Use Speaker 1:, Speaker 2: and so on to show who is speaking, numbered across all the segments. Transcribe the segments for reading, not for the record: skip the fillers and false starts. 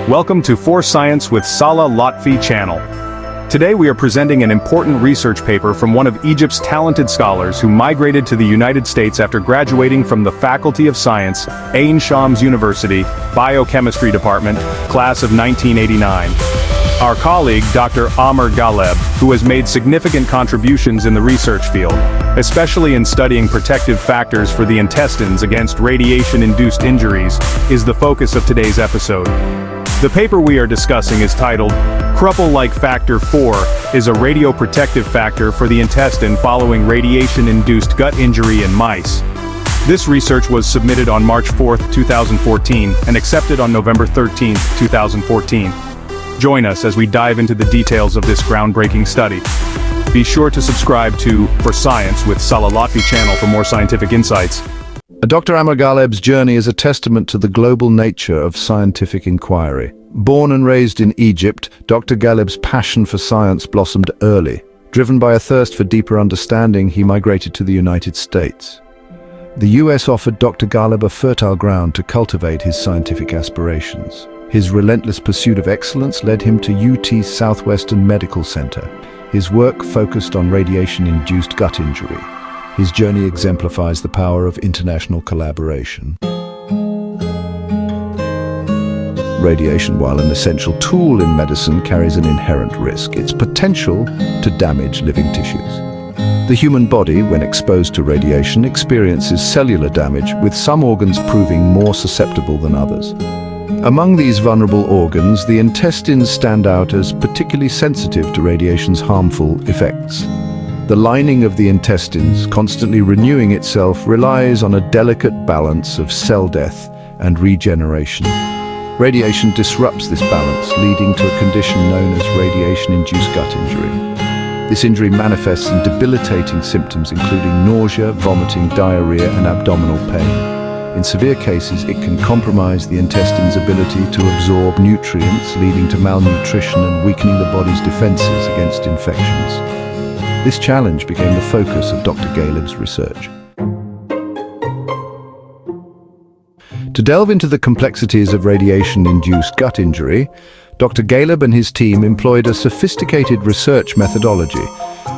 Speaker 1: Welcome to For Science with Salah Lotfy Channel. Today we are presenting an important research paper from one of Egypt's talented scholars who migrated to the United States after graduating from the Faculty of Science, Ain Shams University, Biochemistry Department, class of 1989. Our colleague, Dr. Amr Ghaleb, who has made significant contributions in the research field, especially in studying protective factors for the intestines against radiation-induced injuries, is the focus of today's episode. The paper we are discussing is titled, Krüppel-like Factor 4 is a radioprotective factor for the intestine following radiation-induced gut injury in mice. This research was submitted on March 4, 2014, and accepted on November 13, 2014. Join us as we dive into the details of this groundbreaking study. Be sure to subscribe to For Science with Salah Lotfy Channel for more scientific insights.
Speaker 2: Dr. Amr Ghaleb's journey is a testament to the global nature of scientific inquiry. Born and raised in Egypt, Dr. Ghaleb's passion for science blossomed early. Driven by a thirst for deeper understanding, he migrated to the United States. The US offered Dr. Ghaleb a fertile ground to cultivate his scientific aspirations. His relentless pursuit of excellence led him to UT Southwestern Medical Center. His work focused on radiation-induced gut injury. His journey exemplifies the power of international collaboration. Radiation, while an essential tool in medicine, carries an inherent risk: its potential to damage living tissues. The human body, when exposed to radiation, experiences cellular damage, with some organs proving more susceptible than others. Among these vulnerable organs, the intestines stand out as particularly sensitive to radiation's harmful effects. The lining of the intestines, constantly renewing itself, relies on a delicate balance of cell death and regeneration. Radiation disrupts this balance, leading to a condition known as radiation-induced gut injury. This injury manifests in debilitating symptoms including nausea, vomiting, diarrhea, and abdominal pain. In severe cases, it can compromise the intestine's ability to absorb nutrients, leading to malnutrition and weakening the body's defenses against infections. This challenge became the focus of Dr. Ghaleb's research. To delve into the complexities of radiation-induced gut injury, Dr. Ghaleb and his team employed a sophisticated research methodology.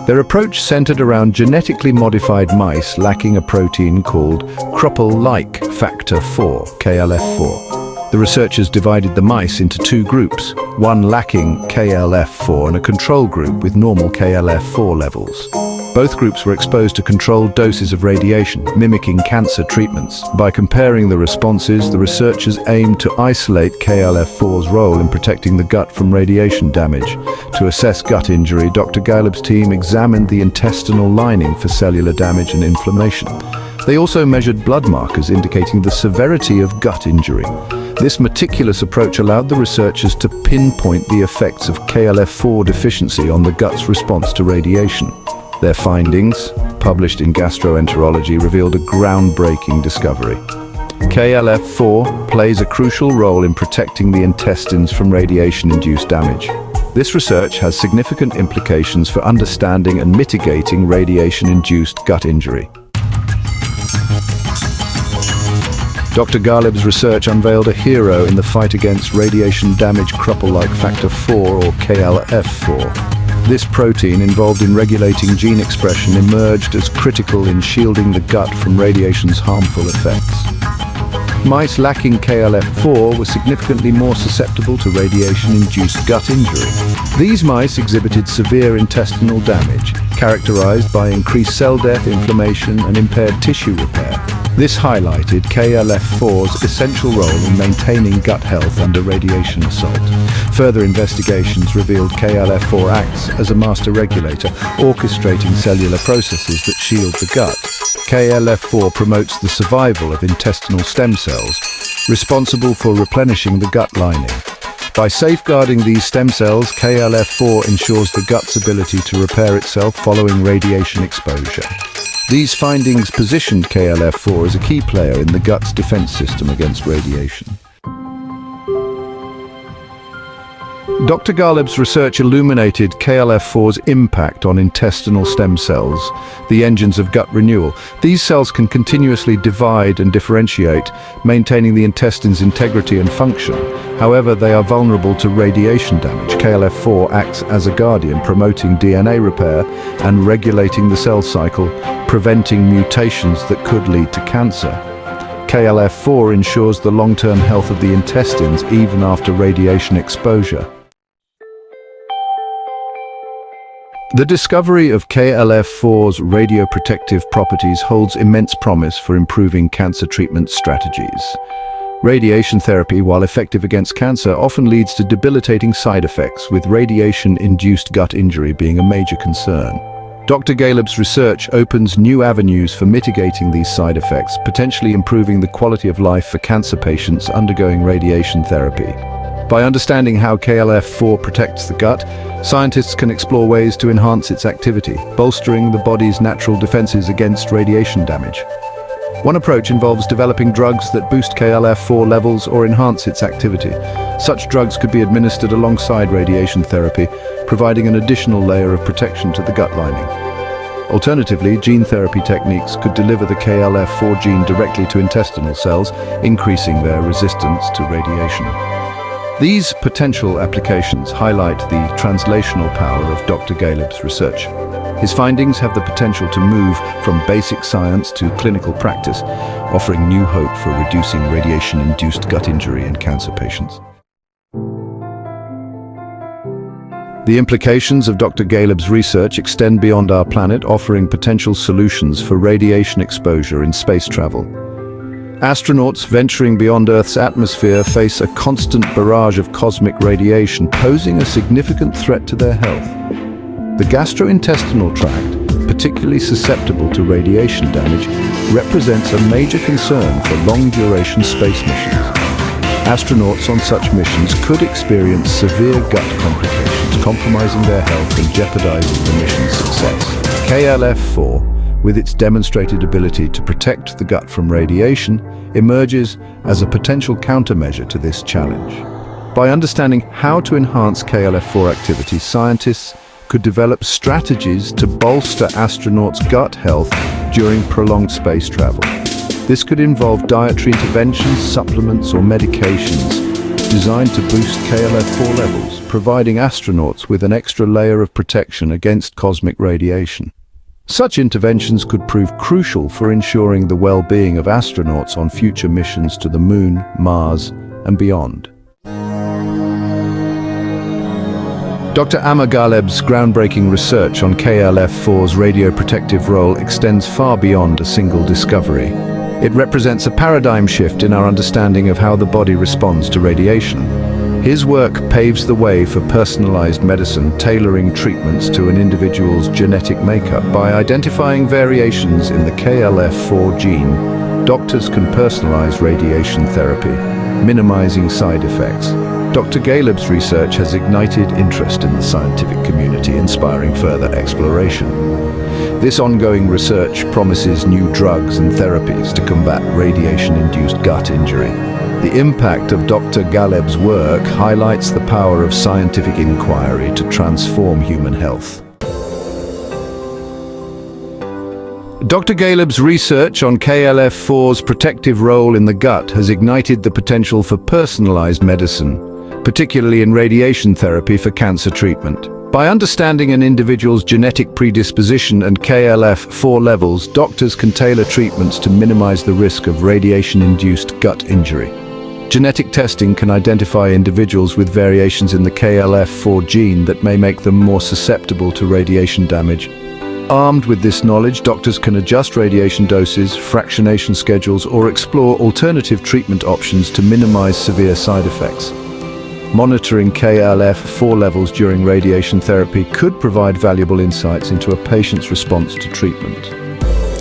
Speaker 2: Their approach centered around genetically modified mice lacking a protein called Krüppel-like Factor 4, KLF4. The researchers divided the mice into two groups, one lacking KLF4 and a control group with normal KLF4 levels. Both groups were exposed to controlled doses of radiation, mimicking cancer treatments. By comparing the responses, the researchers aimed to isolate KLF4's role in protecting the gut from radiation damage. To assess gut injury, Dr. Ghaleb's team examined the intestinal lining for cellular damage and inflammation. They also measured blood markers indicating the severity of gut injury. This meticulous approach allowed the researchers to pinpoint the effects of KLF4 deficiency on the gut's response to radiation. Their findings, published in Gastroenterology, revealed a groundbreaking discovery. KLF4 plays a crucial role in protecting the intestines from radiation-induced damage. This research has significant implications for understanding and mitigating radiation-induced gut injury. Dr. Ghaleb's research unveiled a hero in the fight against radiation-damaged Krüppel-like Factor 4, or KLF4. This protein, involved in regulating gene expression, emerged as critical in shielding the gut from radiation's harmful effects. Mice lacking KLF4 were significantly more susceptible to radiation-induced gut injury. These mice exhibited severe intestinal damage, characterized by increased cell death, inflammation, and impaired tissue repair. This highlighted KLF4's essential role in maintaining gut health under radiation assault. Further investigations revealed KLF4 acts as a master regulator, orchestrating cellular processes that shield the gut. KLF4 promotes the survival of intestinal stem cells, responsible for replenishing the gut lining. By safeguarding these stem cells, KLF4 ensures the gut's ability to repair itself following radiation exposure. These findings positioned KLF4 as a key player in the gut's defense system against radiation. Dr. Ghaleb's research illuminated KLF4's impact on intestinal stem cells, the engines of gut renewal. These cells can continuously divide and differentiate, maintaining the intestine's integrity and function. However, they are vulnerable to radiation damage. KLF4 acts as a guardian, promoting DNA repair and regulating the cell cycle, preventing mutations that could lead to cancer. KLF4 ensures the long-term health of the intestines even after radiation exposure. The discovery of KLF4's radioprotective properties holds immense promise for improving cancer treatment strategies. Radiation therapy, while effective against cancer, often leads to debilitating side effects, with radiation-induced gut injury being a major concern. Dr. Ghaleb's research opens new avenues for mitigating these side effects, potentially improving the quality of life for cancer patients undergoing radiation therapy. By understanding how KLF4 protects the gut, scientists can explore ways to enhance its activity, bolstering the body's natural defenses against radiation damage. One approach involves developing drugs that boost KLF4 levels or enhance its activity. Such drugs could be administered alongside radiation therapy, providing an additional layer of protection to the gut lining. Alternatively, gene therapy techniques could deliver the KLF4 gene directly to intestinal cells, increasing their resistance to radiation. These potential applications highlight the translational power of Dr. Ghaleb's research. His findings have the potential to move from basic science to clinical practice, offering new hope for reducing radiation-induced gut injury in cancer patients. The implications of Dr. Ghaleb's research extend beyond our planet, offering potential solutions for radiation exposure in space travel. Astronauts venturing beyond Earth's atmosphere face a constant barrage of cosmic radiation, posing a significant threat to their health. The gastrointestinal tract, particularly susceptible to radiation damage, represents a major concern for long-duration space missions. Astronauts on such missions could experience severe gut complications, compromising their health and jeopardizing the mission's success. KLF4, with its demonstrated ability to protect the gut from radiation, emerges as a potential countermeasure to this challenge. By understanding how to enhance KLF4 activity, scientists could develop strategies to bolster astronauts' gut health during prolonged space travel. This could involve dietary interventions, supplements, or medications designed to boost KLF4 levels, providing astronauts with an extra layer of protection against cosmic radiation. Such interventions could prove crucial for ensuring the well-being of astronauts on future missions to the Moon, Mars, and beyond. Dr. Amr Ghaleb's groundbreaking research on KLF4's radioprotective role extends far beyond a single discovery. It represents a paradigm shift in our understanding of how the body responds to radiation. His work paves the way for personalized medicine, tailoring treatments to an individual's genetic makeup. By identifying variations in the KLF4 gene, doctors can personalize radiation therapy, minimizing side effects. Dr. Ghaleb's research has ignited interest in the scientific community, inspiring further exploration. This ongoing research promises new drugs and therapies to combat radiation-induced gut injury. The impact of Dr. Ghaleb's work highlights the power of scientific inquiry to transform human health. Dr. Ghaleb's research on KLF4's protective role in the gut has ignited the potential for personalized medicine, particularly in radiation therapy for cancer treatment. By understanding an individual's genetic predisposition and KLF4 levels, doctors can tailor treatments to minimize the risk of radiation-induced gut injury. Genetic testing can identify individuals with variations in the KLF4 gene that may make them more susceptible to radiation damage. Armed with this knowledge, doctors can adjust radiation doses, fractionation schedules, or explore alternative treatment options to minimize severe side effects. Monitoring KLF4 levels during radiation therapy could provide valuable insights into a patient's response to treatment.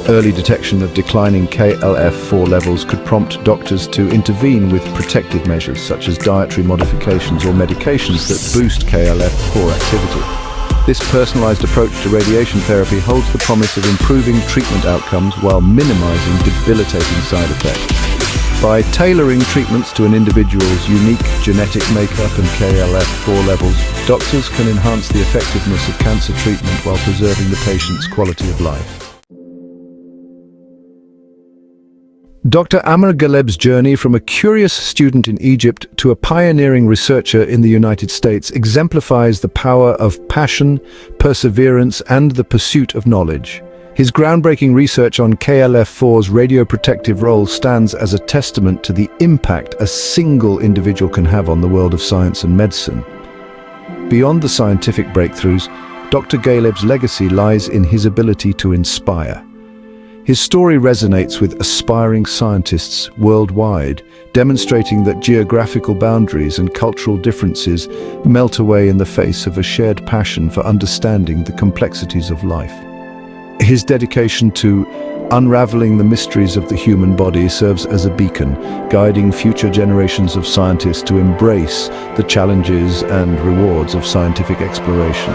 Speaker 2: Early detection of declining KLF4 levels could prompt doctors to intervene with protective measures such as dietary modifications or medications that boost KLF4 activity. This personalized approach to radiation therapy holds the promise of improving treatment outcomes while minimizing debilitating side effects. By tailoring treatments to an individual's unique genetic makeup and KLF4 levels, doctors can enhance the effectiveness of cancer treatment while preserving the patient's quality of life. Dr. Amr Ghaleb's journey from a curious student in Egypt to a pioneering researcher in the United States exemplifies the power of passion, perseverance, and the pursuit of knowledge. His groundbreaking research on KLF4's radioprotective role stands as a testament to the impact a single individual can have on the world of science and medicine. Beyond the scientific breakthroughs, Dr. Ghaleb's legacy lies in his ability to inspire. His story resonates with aspiring scientists worldwide, demonstrating that geographical boundaries and cultural differences melt away in the face of a shared passion for understanding the complexities of life. His dedication to unraveling the mysteries of the human body serves as a beacon, guiding future generations of scientists to embrace the challenges and rewards of scientific exploration.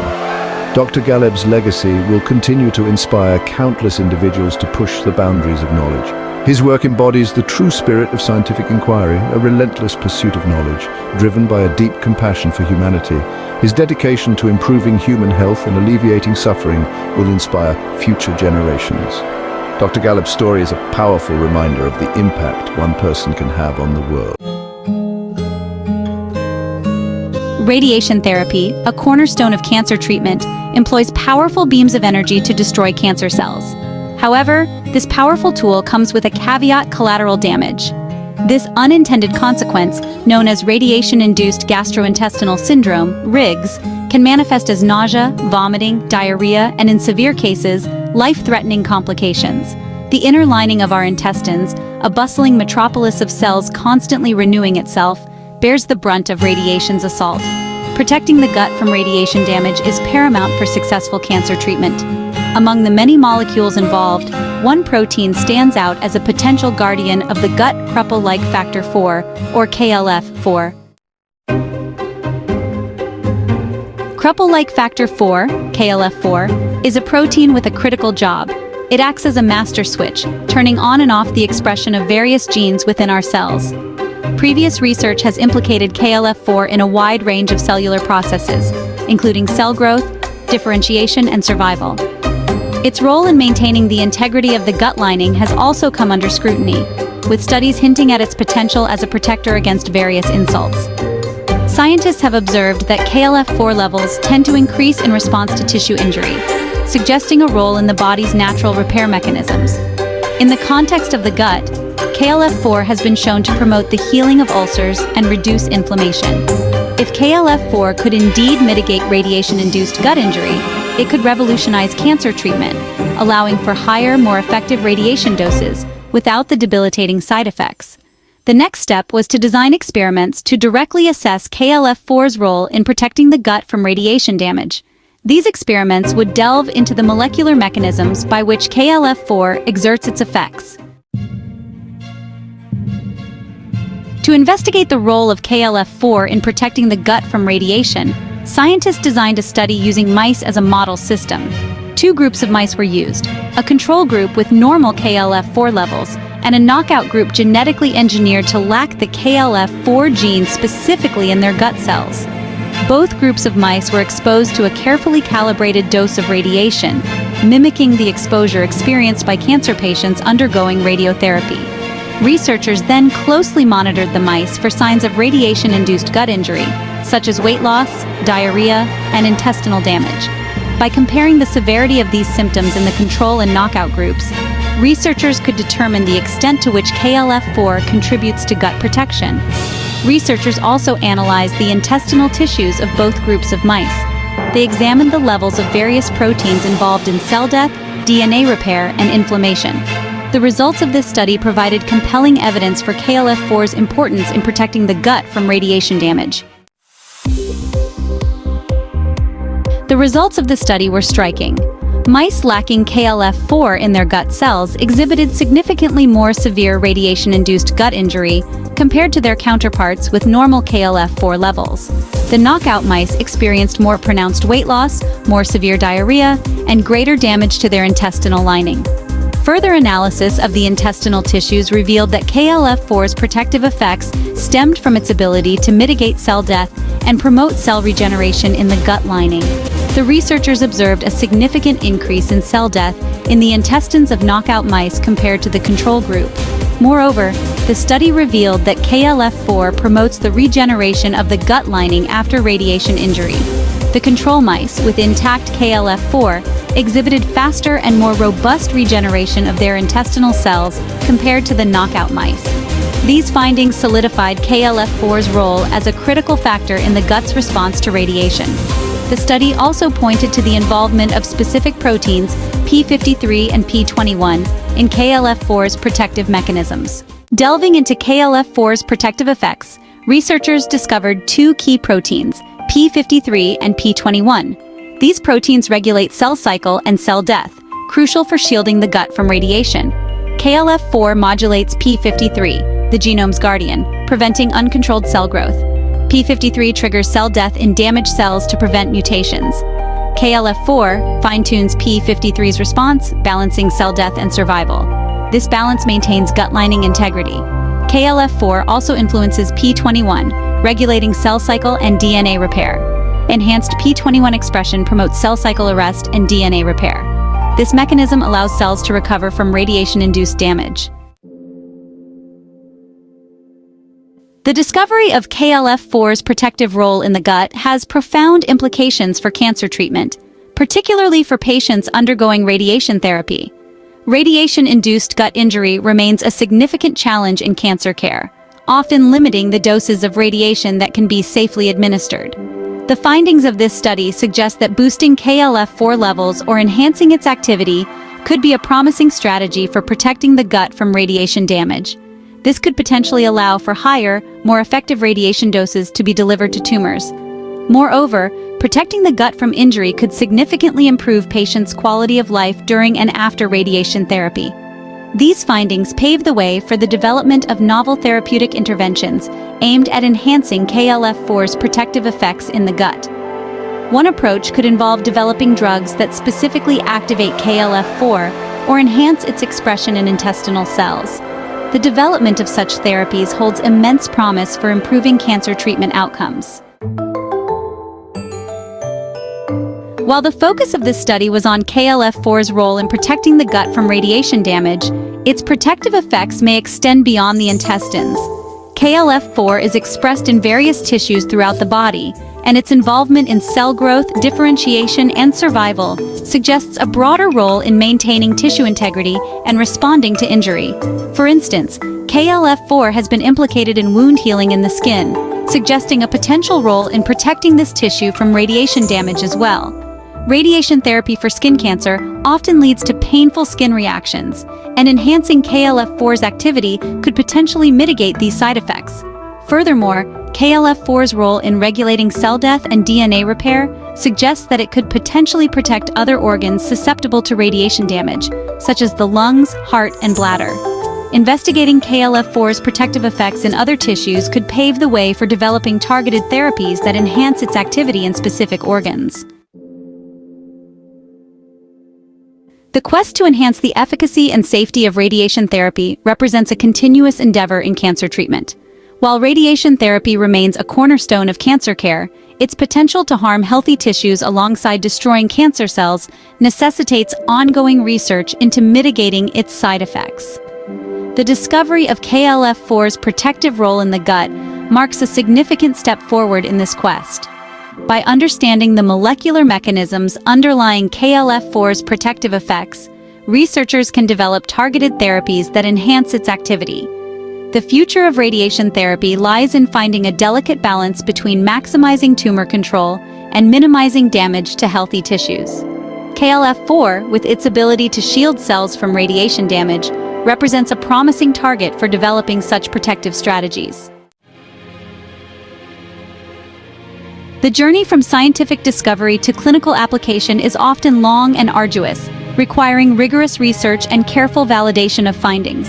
Speaker 2: Dr. Ghaleb's legacy will continue to inspire countless individuals to push the boundaries of knowledge. His work embodies the true spirit of scientific inquiry, a relentless pursuit of knowledge, driven by a deep compassion for humanity. His dedication to improving human health and alleviating suffering will inspire future generations. Dr. Ghaleb's story is a powerful reminder of the impact one person can have on the world.
Speaker 3: Radiation therapy, a cornerstone of cancer treatment, employs powerful beams of energy to destroy cancer cells. However, this powerful tool comes with a caveat: collateral damage. This unintended consequence, known as radiation-induced gastrointestinal syndrome, RIGS, can manifest as nausea, vomiting, diarrhea, and in severe cases, life-threatening complications. The inner lining of our intestines, a bustling metropolis of cells constantly renewing itself, bears the brunt of radiation's assault. Protecting the gut from radiation damage is paramount for successful cancer treatment. Among the many molecules involved, one protein stands out as a potential guardian of the gut: Krüppel-like factor 4, or KLF4. Krüppel-like factor 4, KLF4, is a protein with a critical job. It acts as a master switch, turning on and off the expression of various genes within our cells. Previous research has implicated KLF4 in a wide range of cellular processes, including cell growth, differentiation, and survival. Its role in maintaining the integrity of the gut lining has also come under scrutiny, with studies hinting at its potential as a protector against various insults. Scientists have observed that KLF4 levels tend to increase in response to tissue injury, suggesting a role in the body's natural repair mechanisms. In the context of the gut, KLF4 has been shown to promote the healing of ulcers and reduce inflammation. If KLF4 could indeed mitigate radiation-induced gut injury, it could revolutionize cancer treatment, allowing for higher, more effective radiation doses without the debilitating side effects. The next step was to design experiments to directly assess KLF4's role in protecting the gut from radiation damage. These experiments would delve into the molecular mechanisms by which KLF4 exerts its effects. To investigate the role of KLF4 in protecting the gut from radiation, scientists designed a study using mice as a model system. Two groups of mice were used: a control group with normal KLF4 levels, and a knockout group genetically engineered to lack the KLF4 gene specifically in their gut cells. Both groups of mice were exposed to a carefully calibrated dose of radiation, mimicking the exposure experienced by cancer patients undergoing radiotherapy. Researchers then closely monitored the mice for signs of radiation-induced gut injury, such as weight loss, diarrhea, and intestinal damage. By comparing the severity of these symptoms in the control and knockout groups, researchers could determine the extent to which KLF4 contributes to gut protection. Researchers also analyzed the intestinal tissues of both groups of mice. They examined the levels of various proteins involved in cell death, DNA repair, and inflammation. The results of this study provided compelling evidence for KLF4's importance in protecting the gut from radiation damage. The results of the study were striking. Mice lacking KLF4 in their gut cells exhibited significantly more severe radiation-induced gut injury compared to their counterparts with normal KLF4 levels. The knockout mice experienced more pronounced weight loss, more severe diarrhea, and greater damage to their intestinal lining. further analysis of the intestinal tissues revealed that KLF4's protective effects stemmed from its ability to mitigate cell death and promote cell regeneration in the gut lining. The researchers observed a significant increase in cell death in the intestines of knockout mice compared to the control group. Moreover, the study revealed that KLF4 promotes the regeneration of the gut lining after radiation injury. The control mice with intact KLF4 exhibited faster and more robust regeneration of their intestinal cells compared to the knockout mice. These findings solidified KLF4's role as a critical factor in the gut's response to radiation. The study also pointed to the involvement of specific proteins, p53 and p21, in KLF4's protective mechanisms. Delving into KLF4's protective effects, researchers discovered two key proteins, p53 and p21. These proteins regulate cell cycle and cell death, crucial for shielding the gut from radiation. KLF4 modulates p53, the genome's guardian, preventing uncontrolled cell growth. p53 triggers cell death in damaged cells to prevent mutations. KLF4 fine-tunes p53's response, balancing cell death and survival. This balance maintains gut lining integrity. KLF4 also influences p21, regulating cell cycle and DNA repair. Enhanced p21 expression promotes cell cycle arrest and DNA repair. This mechanism allows cells to recover from radiation-induced damage. The discovery of KLF4's protective role in the gut has profound implications for cancer treatment, particularly for patients undergoing radiation therapy. Radiation-induced gut injury remains a significant challenge in cancer care, often limiting the doses of radiation that can be safely administered. The findings of this study suggest that boosting KLF4 levels or enhancing its activity could be a promising strategy for protecting the gut from radiation damage. This could potentially allow for higher, more effective radiation doses to be delivered to tumors. Moreover, protecting the gut from injury could significantly improve patients' quality of life during and after radiation therapy. These findings pave the way for the development of novel therapeutic interventions aimed at enhancing KLF4's protective effects in the gut. One approach could involve developing drugs that specifically activate KLF4 or enhance its expression in intestinal cells. The development of such therapies holds immense promise for improving cancer treatment outcomes. While the focus of this study was on KLF4's role in protecting the gut from radiation damage, its protective effects may extend beyond the intestines. KLF4 is expressed in various tissues throughout the body, and its involvement in cell growth, differentiation, and survival suggests a broader role in maintaining tissue integrity and responding to injury. For instance, KLF4 has been implicated in wound healing in the skin, suggesting a potential role in protecting this tissue from radiation damage as well. Radiation therapy for skin cancer often leads to painful skin reactions, and enhancing KLF4's activity could potentially mitigate these side effects. Furthermore, KLF4's role in regulating cell death and DNA repair suggests that it could potentially protect other organs susceptible to radiation damage, such as the lungs, heart, and bladder. Investigating KLF4's protective effects in other tissues could pave the way for developing targeted therapies that enhance its activity in specific organs. The quest to enhance the efficacy and safety of radiation therapy represents a continuous endeavor in cancer treatment. While radiation therapy remains a cornerstone of cancer care, its potential to harm healthy tissues alongside destroying cancer cells necessitates ongoing research into mitigating its side effects. The discovery of KLF4's protective role in the gut marks a significant step forward in this quest. By understanding the molecular mechanisms underlying KLF4's protective effects, researchers can develop targeted therapies that enhance its activity. The future of radiation therapy lies in finding a delicate balance between maximizing tumor control and minimizing damage to healthy tissues. KLF4, with its ability to shield cells from radiation damage, represents a promising target for developing such protective strategies. The journey from scientific discovery to clinical application is often long and arduous, requiring rigorous research and careful validation of findings.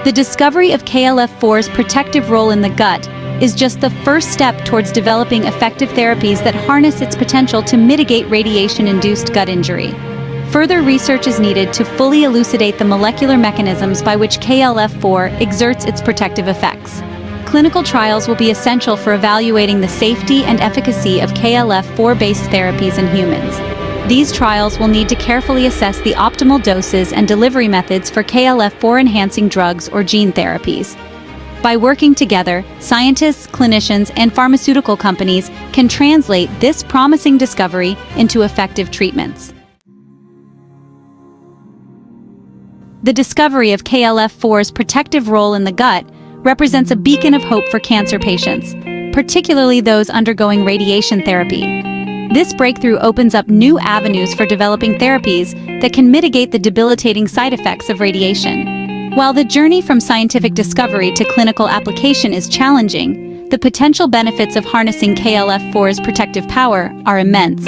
Speaker 3: The discovery of KLF4's protective role in the gut is just the first step towards developing effective therapies that harness its potential to mitigate radiation-induced gut injury. Further research is needed to fully elucidate the molecular mechanisms by which KLF4 exerts its protective effects. Clinical trials will be essential for evaluating the safety and efficacy of KLF4-based therapies in humans. These trials will need to carefully assess the optimal doses and delivery methods for KLF4-enhancing drugs or gene therapies. By working together, scientists, clinicians, and pharmaceutical companies can translate this promising discovery into effective treatments. The discovery of KLF4's protective role in the gut represents a beacon of hope for cancer patients, particularly those undergoing radiation therapy. This breakthrough opens up new avenues for developing therapies that can mitigate the debilitating side effects of radiation. While the journey from scientific discovery to clinical application is challenging, the potential benefits of harnessing KLF4's protective power are immense.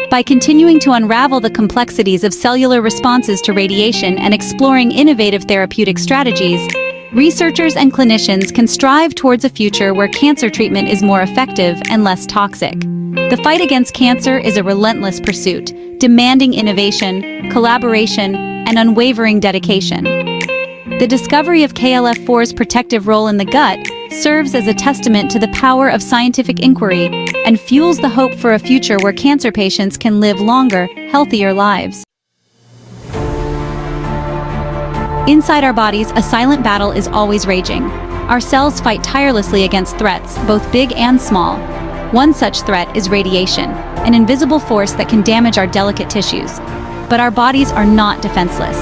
Speaker 3: By continuing to unravel the complexities of cellular responses to radiation and exploring innovative therapeutic strategies, researchers and clinicians can strive towards a future where cancer treatment is more effective and less toxic. The fight against cancer is a relentless pursuit, demanding innovation, collaboration, and unwavering dedication. The discovery of KLF4's protective role in the gut serves as a testament to the power of scientific inquiry and fuels the hope for a future where cancer patients can live longer, healthier lives. Inside our bodies, a silent battle is always raging. Our cells fight tirelessly against threats, both big and small. One such threat is radiation, an invisible force that can damage our delicate tissues. But our bodies are not defenseless.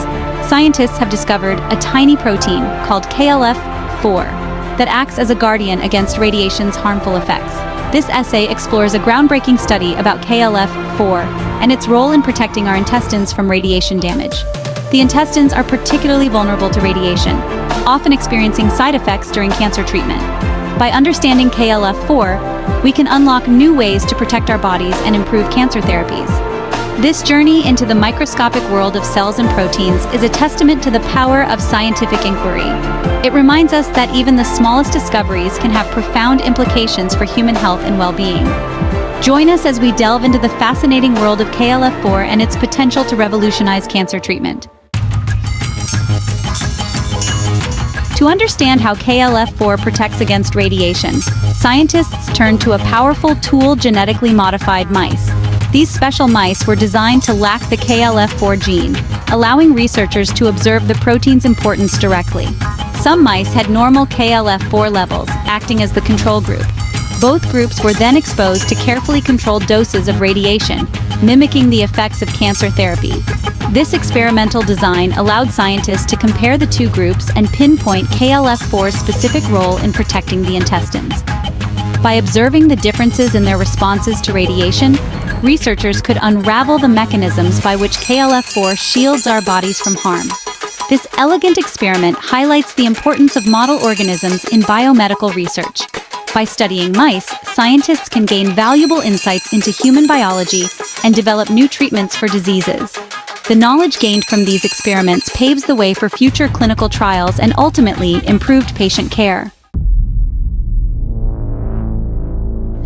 Speaker 3: Scientists have discovered a tiny protein called KLF4 that acts as a guardian against radiation's harmful effects. This essay explores a groundbreaking study about KLF4 and its role in protecting our intestines from radiation damage. The intestines are particularly vulnerable to radiation, often experiencing side effects during cancer treatment. By understanding KLF4, we can unlock new ways to protect our bodies and improve cancer therapies. This journey into the microscopic world of cells and proteins is a testament to the power of scientific inquiry. It reminds us that even the smallest discoveries can have profound implications for human health and well-being. Join us as we delve into the fascinating world of KLF4 and its potential to revolutionize cancer treatment. To understand how KLF4 protects against radiation, scientists turned to a powerful tool: genetically modified mice. These special mice were designed to lack the KLF4 gene, allowing researchers to observe the protein's importance directly. Some mice had normal KLF4 levels, acting as the control group. Both groups were then exposed to carefully controlled doses of radiation, mimicking the effects of cancer therapy. This experimental design allowed scientists to compare the two groups and pinpoint KLF4's specific role in protecting the intestines. By observing the differences in their responses to radiation, researchers could unravel the mechanisms by which KLF4 shields our bodies from harm. This elegant experiment highlights the importance of model organisms in biomedical research. By studying mice, scientists can gain valuable insights into human biology and develop new treatments for diseases. The knowledge gained from these experiments paves the way for future clinical trials and ultimately improved patient care.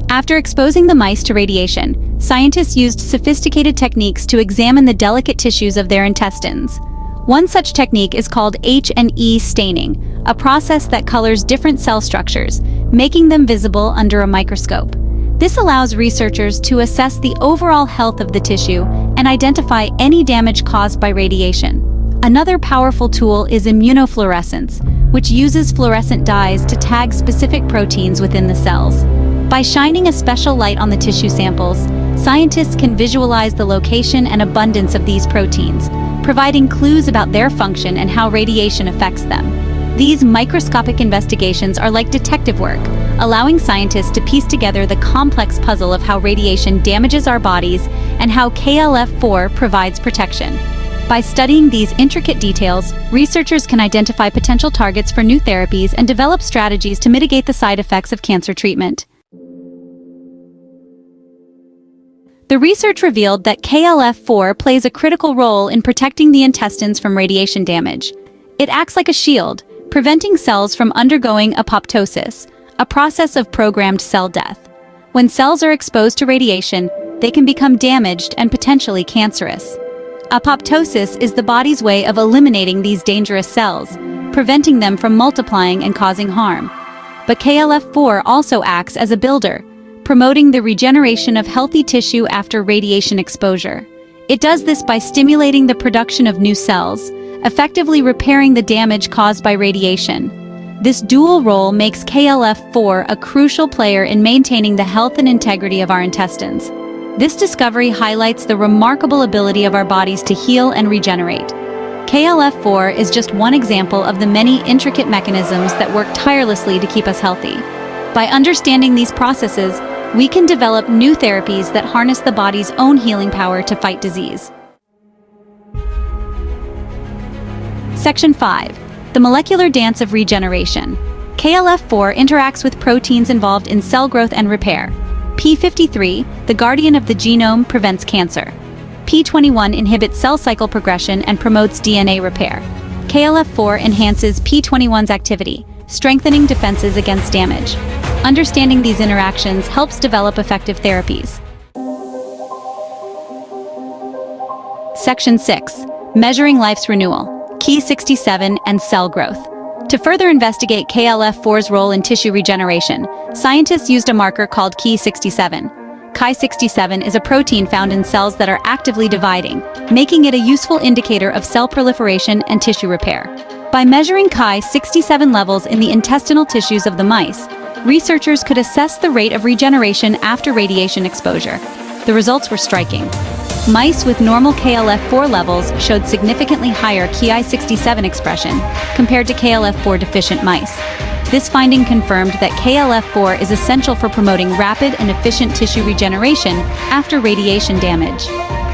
Speaker 3: After exposing the mice to radiation, scientists used sophisticated techniques to examine the delicate tissues of their intestines. One such technique is called H&E staining, a process that colors different cell structures, making them visible under a microscope. This allows researchers to assess the overall health of the tissue and identify any damage caused by radiation. Another powerful tool is immunofluorescence, which uses fluorescent dyes to tag specific proteins within the cells. By shining a special light on the tissue samples, scientists can visualize the location and abundance of these proteins, providing clues about their function and how radiation affects them. These microscopic investigations are like detective work, allowing scientists to piece together the complex puzzle of how radiation damages our bodies and how KLF4 provides protection. By studying these intricate details, researchers can identify potential targets for new therapies and develop strategies to mitigate the side effects of cancer treatment. The research revealed that KLF4 plays a critical role in protecting the intestines from radiation damage. It acts like a shield, preventing cells from undergoing apoptosis, a process of programmed cell death. When cells are exposed to radiation, they can become damaged and potentially cancerous. Apoptosis is the body's way of eliminating these dangerous cells, preventing them from multiplying and causing harm. But KLF4 also acts as a builder, promoting the regeneration of healthy tissue after radiation exposure. It does this by stimulating the production of new cells, effectively repairing the damage caused by radiation. This dual role makes KLF4 a crucial player in maintaining the health and integrity of our intestines. This discovery highlights the remarkable ability of our bodies to heal and regenerate. KLF4 is just one example of the many intricate mechanisms that work tirelessly to keep us healthy. By understanding these processes, we can develop new therapies that harness the body's own healing power to fight disease. Section 5. The molecular dance of regeneration. KLF4 interacts with proteins involved in cell growth and repair. P53, the guardian of the genome, prevents cancer. P21 inhibits cell cycle progression and promotes DNA repair. KLF4 enhances P21's activity, strengthening defenses against damage. Understanding these interactions helps develop effective therapies. Section 6. Measuring life's renewal. Ki67 and cell growth. To further investigate KLF4's role in tissue regeneration, scientists used a marker called Ki67. Ki67 is a protein found in cells that are actively dividing, making it a useful indicator of cell proliferation and tissue repair. By measuring Ki67 levels in the intestinal tissues of the mice, researchers could assess the rate of regeneration after radiation exposure. The results were striking. Mice with normal KLF4 levels showed significantly higher Ki67 expression compared to KLF4 deficient mice. This finding confirmed that KLF4 is essential for promoting rapid and efficient tissue regeneration after radiation damage.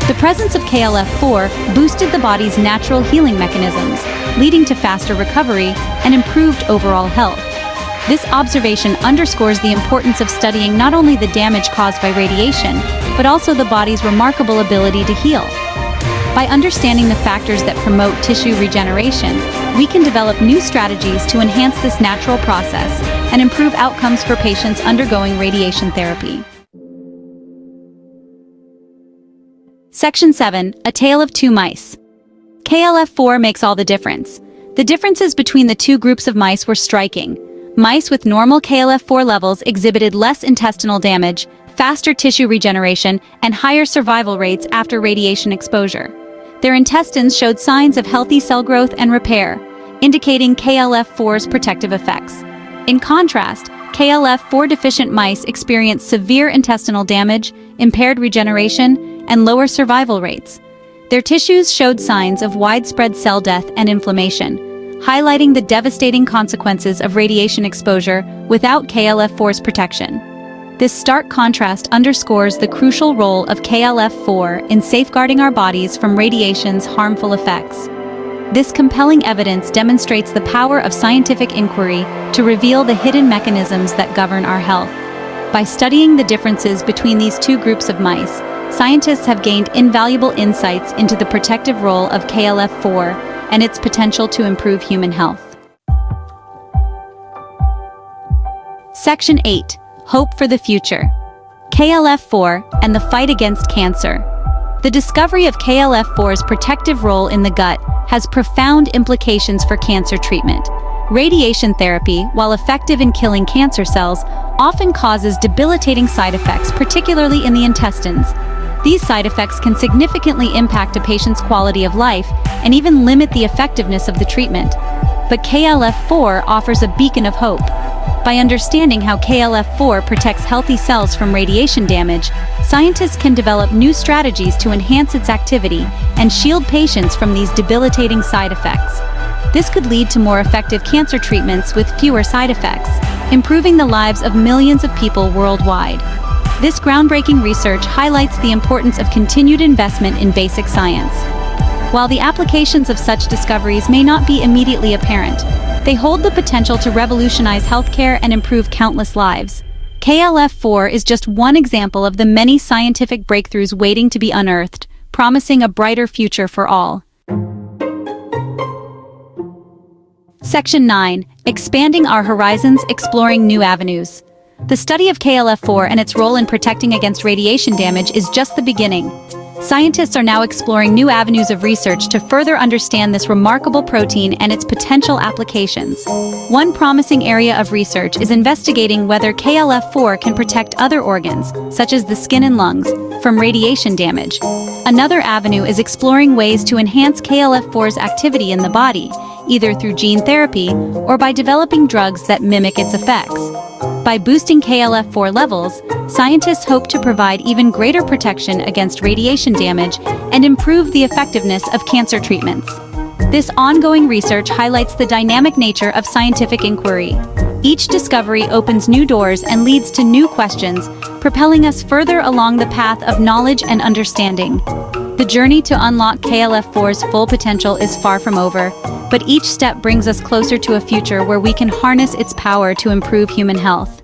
Speaker 3: The presence of KLF4 boosted the body's natural healing mechanisms, leading to faster recovery and improved overall health. This observation underscores the importance of studying not only the damage caused by radiation, but also the body's remarkable ability to heal. By understanding the factors that promote tissue regeneration, we can develop new strategies to enhance this natural process and improve outcomes for patients undergoing radiation therapy. Section 7. A Tale of Two Mice. KLF4 makes all the difference. The differences between the two groups of mice were striking. Mice with normal KLF4 levels exhibited less intestinal damage, faster tissue regeneration, and higher survival rates after radiation exposure. Their intestines showed signs of healthy cell growth and repair, indicating KLF4's protective effects. In contrast, KLF4 deficient mice experienced severe intestinal damage, impaired regeneration, and lower survival rates. Their tissues showed signs of widespread cell death and inflammation, highlighting the devastating consequences of radiation exposure without KLF4's protection. This stark contrast underscores the crucial role of KLF4 in safeguarding our bodies from radiation's harmful effects. This compelling evidence demonstrates the power of scientific inquiry to reveal the hidden mechanisms that govern our health. By studying the differences between these two groups of mice, scientists have gained invaluable insights into the protective role of KLF4 and its potential to improve human health. Section 8. Hope for the future. KLF4 and the fight against cancer. The discovery of KLF4's protective role in the gut has profound implications for cancer treatment. Radiation therapy, while effective in killing cancer cells, often causes debilitating side effects, particularly in the intestines. These side effects can significantly impact a patient's quality of life and even limit the effectiveness of the treatment. But KLF4 offers a beacon of hope. By understanding how KLF4 protects healthy cells from radiation damage, scientists can develop new strategies to enhance its activity and shield patients from these debilitating side effects. This could lead to more effective cancer treatments with fewer side effects, improving the lives of millions of people worldwide. This groundbreaking research highlights the importance of continued investment in basic science. While the applications of such discoveries may not be immediately apparent, they hold the potential to revolutionize healthcare and improve countless lives. KLF4 is just one example of the many scientific breakthroughs waiting to be unearthed, promising a brighter future for all. Section 9. Expanding our horizons, exploring new avenues. The study of KLF4 and its role in protecting against radiation damage is just the beginning. Scientists are now exploring new avenues of research to further understand this remarkable protein and its potential applications. One promising area of research is investigating whether KLF4 can protect other organs, such as the skin and lungs, from radiation damage. Another avenue is exploring ways to enhance KLF4's activity in the body, either through gene therapy or by developing drugs that mimic its effects. By boosting KLF4 levels, scientists hope to provide even greater protection against radiation damage and improve the effectiveness of cancer treatments. This ongoing research highlights the dynamic nature of scientific inquiry. Each discovery opens new doors and leads to new questions, propelling us further along the path of knowledge and understanding. The journey to unlock KLF4's full potential is far from over, but each step brings us closer to a future where we can harness its power to improve human health.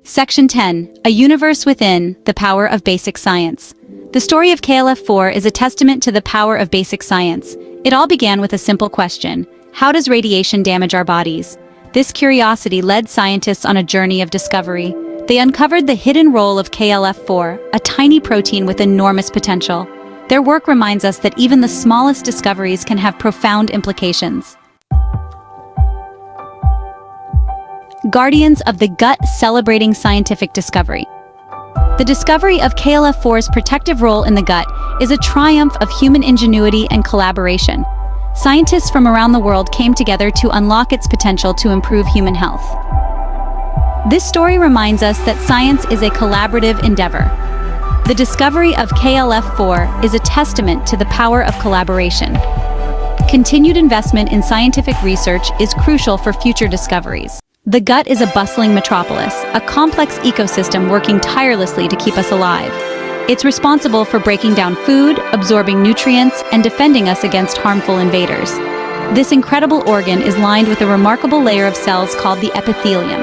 Speaker 3: Section 10. A Universe Within, the Power of Basic Science. The story of KLF4 is a testament to the power of basic science. It all began with a simple question: how does radiation damage our bodies? This curiosity led scientists on a journey of discovery. They uncovered the hidden role of KLF4, a tiny protein with enormous potential. Their work reminds us that even the smallest discoveries can have profound implications. Guardians of the Gut celebrating scientific discovery. The discovery of KLF4's protective role in the gut is a triumph of human ingenuity and collaboration. Scientists from around the world came together to unlock its potential to improve human health. This story reminds us that science is a collaborative endeavor. The discovery of KLF4 is a testament to the power of collaboration. Continued investment in scientific research is crucial for future discoveries. The gut is a bustling metropolis, a complex ecosystem working tirelessly to keep us alive. It's responsible for breaking down food, absorbing nutrients, and defending us against harmful invaders. This incredible organ is lined with a remarkable layer of cells called the epithelium.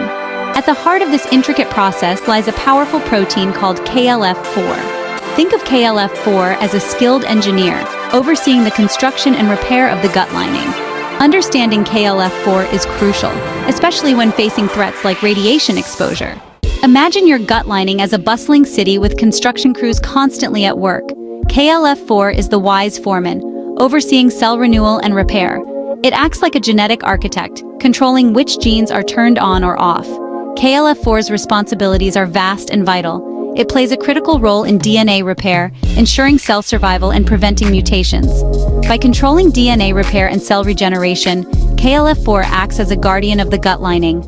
Speaker 3: At the heart of this intricate process lies a powerful protein called KLF4. Think of KLF4 as a skilled engineer, overseeing the construction and repair of the gut lining. Understanding KLF4 is crucial, especially when facing threats like radiation exposure. Imagine your gut lining as a bustling city with construction crews constantly at work. KLF4 is the wise foreman, overseeing cell renewal and repair. It acts like a genetic architect, controlling which genes are turned on or off. KLF4's responsibilities are vast and vital. It plays a critical role in DNA repair, ensuring cell survival and preventing mutations. By controlling DNA repair and cell regeneration, KLF4 acts as a guardian of the gut lining.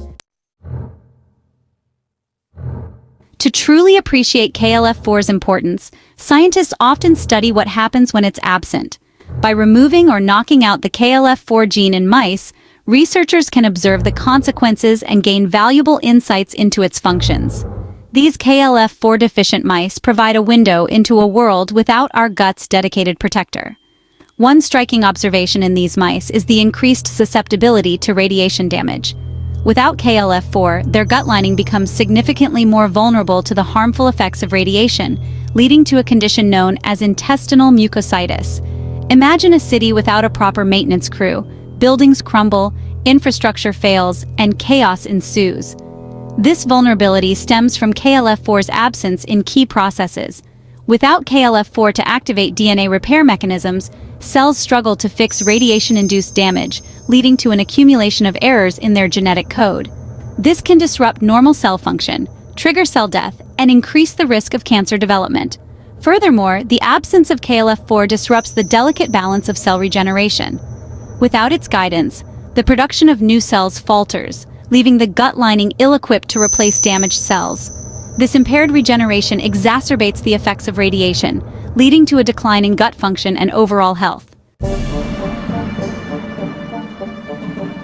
Speaker 3: To truly appreciate KLF4's importance, scientists often study what happens when it's absent. By removing or knocking out the KLF4 gene in mice, researchers can observe the consequences and gain valuable insights into its functions. These KLF4 deficient mice provide a window into a world without our gut's dedicated protector. One striking observation in these mice is the increased susceptibility to radiation damage. Without KLF4, their gut lining becomes significantly more vulnerable to the harmful effects of radiation, leading to a condition known as intestinal mucositis. Imagine a city without a proper maintenance crew. Buildings crumble, infrastructure fails, and chaos ensues. This vulnerability stems from KLF4's absence in key processes. Without KLF4 to activate DNA repair mechanisms, cells struggle to fix radiation-induced damage, leading to an accumulation of errors in their genetic code. This can disrupt normal cell function, trigger cell death, and increase the risk of cancer development. Furthermore, the absence of KLF4 disrupts the delicate balance of cell regeneration. Without its guidance, the production of new cells falters, leaving the gut lining ill-equipped to replace damaged cells. This impaired regeneration exacerbates the effects of radiation, leading to a decline in gut function and overall health.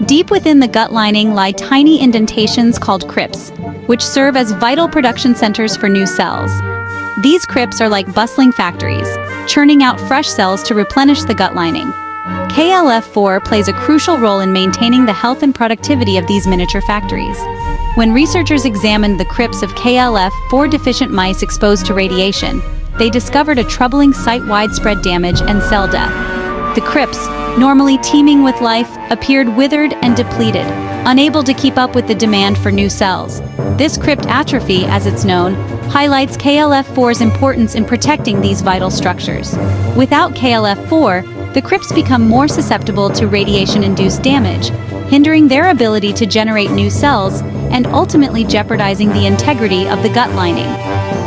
Speaker 3: Deep within the gut lining lie tiny indentations called crypts, which serve as vital production centers for new cells. These crypts are like bustling factories, churning out fresh cells to replenish the gut lining. KLF4 plays a crucial role in maintaining the health and productivity of these miniature factories. When researchers examined the crypts of KLF4 deficient mice exposed to radiation, they discovered a troubling site-wide spread damage and cell death. The crypts, normally teeming with life, appeared withered and depleted, unable to keep up with the demand for new cells. This crypt atrophy, as it's known, highlights KLF4's importance in protecting these vital structures. Without KLF4, the crypts become more susceptible to radiation-induced damage, hindering their ability to generate new cells and ultimately jeopardizing the integrity of the gut lining.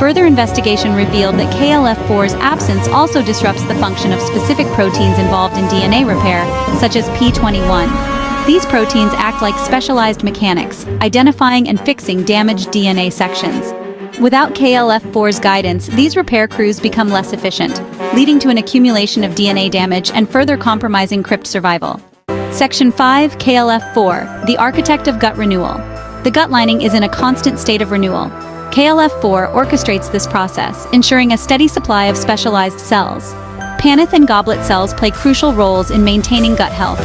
Speaker 3: Further investigation revealed that KLF4's absence also disrupts the function of specific proteins involved in DNA repair, such as P21. These proteins act like specialized mechanics, identifying and fixing damaged DNA sections. Without KLF4's guidance, these repair crews become less efficient, leading to an accumulation of DNA damage and further compromising crypt survival. Section 5, KLF4, the architect of gut renewal. The gut lining is in a constant state of renewal. KLF4 orchestrates this process, ensuring a steady supply of specialized cells. Paneth and goblet cells play crucial roles in maintaining gut health.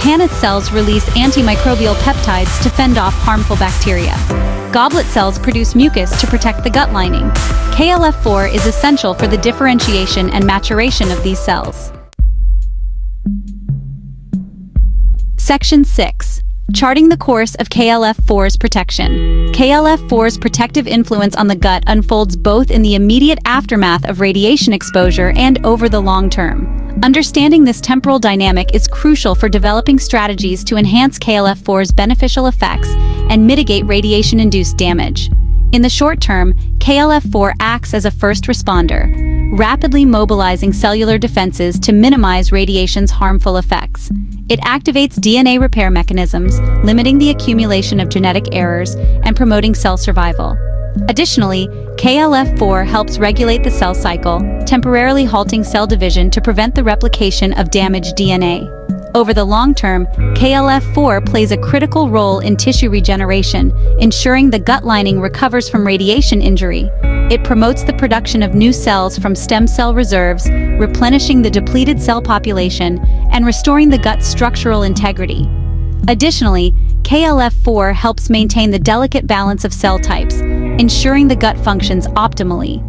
Speaker 3: Paneth cells release antimicrobial peptides to fend off harmful bacteria. Goblet cells produce mucus to protect the gut lining. KLF4 is essential for the differentiation and maturation of these cells. Section 6. Charting the course of KLF4's protection. KLF4's protective influence on the gut unfolds both in the immediate aftermath of radiation exposure and over the long term. Understanding this temporal dynamic is crucial for developing strategies to enhance KLF4's beneficial effects and mitigate radiation-induced damage. In the short term, KLF4 acts as a first responder, rapidly mobilizing cellular defenses to minimize radiation's harmful effects. It activates DNA repair mechanisms, limiting the accumulation of genetic errors and promoting cell survival. Additionally, KLF4 helps regulate the cell cycle, temporarily halting cell division to prevent the replication of damaged DNA. Over the long term, KLF4 plays a critical role in tissue regeneration, ensuring the gut lining recovers from radiation injury. It promotes the production of new cells from stem cell reserves, replenishing the depleted cell population and restoring the gut's structural integrity. Additionally, KLF4 helps maintain the delicate balance of cell types, ensuring the gut functions optimally.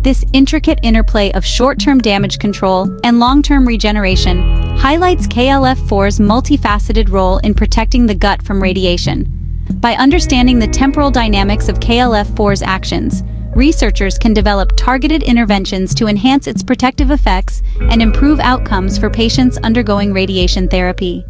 Speaker 3: This intricate interplay of short-term damage control and long-term regeneration highlights KLF4's multifaceted role in protecting the gut from radiation. By understanding the temporal dynamics of KLF4's actions, researchers can develop targeted interventions to enhance its protective effects and improve outcomes for patients undergoing radiation therapy.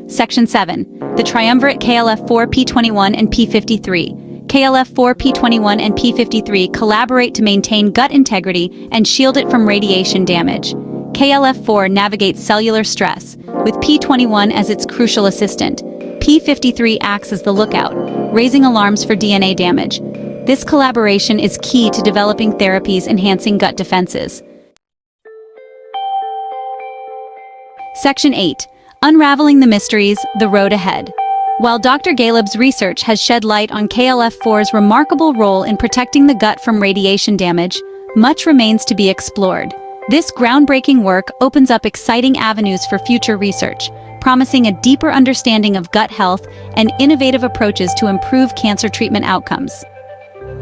Speaker 3: Section 7. The triumvirate KLF4, P21, and P53. KLF4, P21, and P53 collaborate to maintain gut integrity and shield it from radiation damage. KLF4 navigates cellular stress, with P21 as its crucial assistant. P53 acts as the lookout, raising alarms for DNA damage. This collaboration is key to developing therapies enhancing gut defenses. Section 8. Unraveling the mysteries, the road ahead. While Dr. Ghaleb's research has shed light on KLF4's remarkable role in protecting the gut from radiation damage, much remains to be explored. This groundbreaking work opens up exciting avenues for future research, promising a deeper understanding of gut health and innovative approaches to improve cancer treatment outcomes.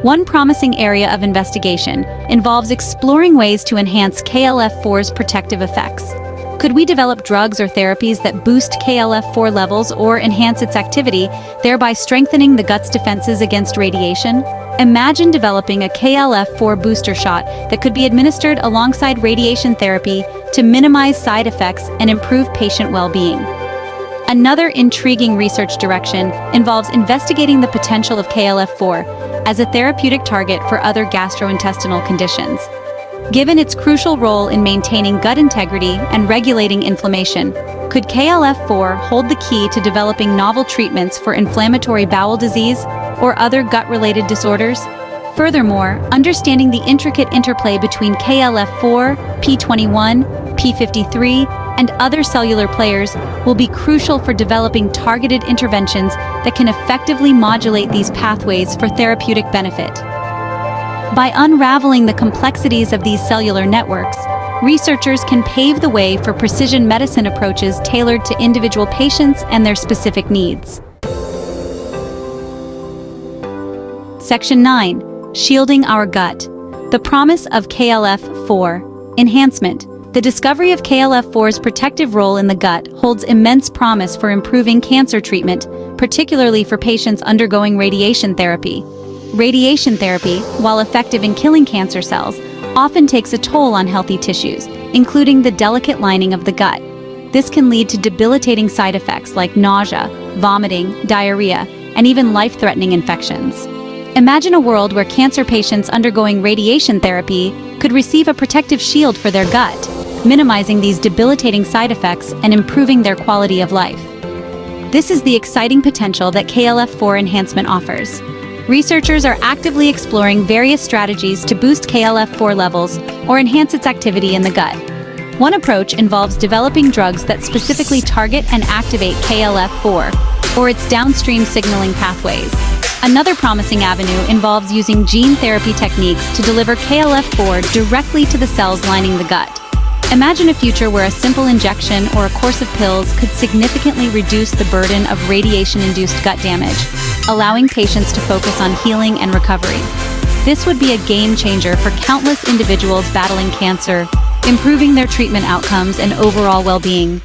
Speaker 3: One promising area of investigation involves exploring ways to enhance KLF4's protective effects. Could we develop drugs or therapies that boost KLF4 levels or enhance its activity, thereby strengthening the gut's defenses against radiation? Imagine developing a KLF4 booster shot that could be administered alongside radiation therapy to minimize side effects and improve patient well-being. Another intriguing research direction involves investigating the potential of KLF4 as a therapeutic target for other gastrointestinal conditions. Given its crucial role in maintaining gut integrity and regulating inflammation, could KLF4 hold the key to developing novel treatments for inflammatory bowel disease or other gut-related disorders? Furthermore, understanding the intricate interplay between KLF4, P21, P53, and other cellular players will be crucial for developing targeted interventions that can effectively modulate these pathways for therapeutic benefit. By unraveling the complexities of these cellular networks, researchers can pave the way for precision medicine approaches tailored to individual patients and their specific needs. Section 9. Shielding our gut. The promise of KLF4. Enhancement. The discovery of KLF4's protective role in the gut holds immense promise for improving cancer treatment, particularly for patients undergoing radiation therapy. Radiation therapy, while effective in killing cancer cells, often takes a toll on healthy tissues, including the delicate lining of the gut. This can lead to debilitating side effects like nausea, vomiting, diarrhea, and even life-threatening infections. Imagine a world where cancer patients undergoing radiation therapy could receive a protective shield for their gut, minimizing these debilitating side effects and improving their quality of life. This is the exciting potential that KLF4 enhancement offers. Researchers are actively exploring various strategies to boost KLF4 levels or enhance its activity in the gut. One approach involves developing drugs that specifically target and activate KLF4 or its downstream signaling pathways. Another promising avenue involves using gene therapy techniques to deliver KLF4 directly to the cells lining the gut. Imagine a future where a simple injection or a course of pills could significantly reduce the burden of radiation-induced gut damage, allowing patients to focus on healing and recovery. This would be a game changer for countless individuals battling cancer, improving their treatment outcomes and overall well-being.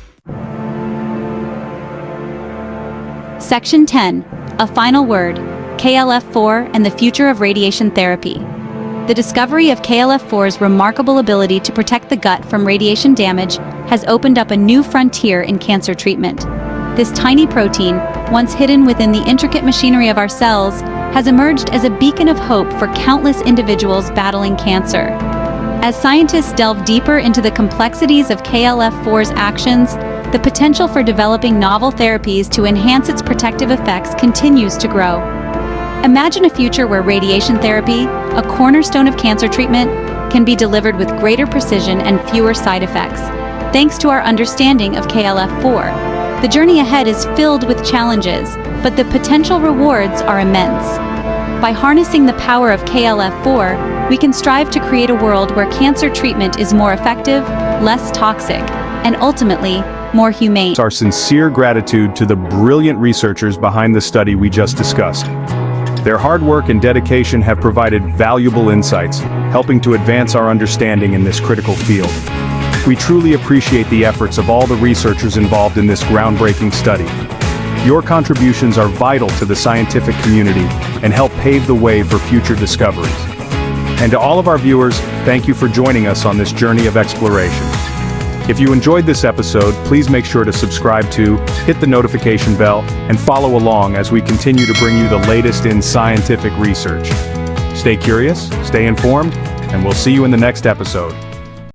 Speaker 3: Section 10. A final word: KLF4 and the future of radiation therapy. The discovery of KLF4's remarkable ability to protect the gut from radiation damage has opened up a new frontier in cancer treatment. This tiny protein, once hidden within the intricate machinery of our cells, has emerged as a beacon of hope for countless individuals battling cancer. As scientists delve deeper into the complexities of KLF4's actions, the potential for developing novel therapies to enhance its protective effects continues to grow. Imagine a future where radiation therapy, a cornerstone of cancer treatment, can be delivered with greater precision and fewer side effects. Thanks to our understanding of KLF4, the journey ahead is filled with challenges, but the potential rewards are immense. By harnessing the power of KLF4, we can strive to create a world where cancer treatment is more effective, less toxic, and ultimately, more humane.
Speaker 1: Our sincere gratitude to the brilliant researchers behind the study we just discussed. Their hard work and dedication have provided valuable insights, helping to advance our understanding in this critical field. We truly appreciate the efforts of all the researchers involved in this groundbreaking study. Your contributions are vital to the scientific community and help pave the way for future discoveries. And to all of our viewers, thank you for joining us on this journey of exploration. If you enjoyed this episode, please make sure to subscribe to, hit the notification bell, and follow along as we continue to bring you the latest in scientific research. Stay curious, stay informed, and we'll see you in the next episode.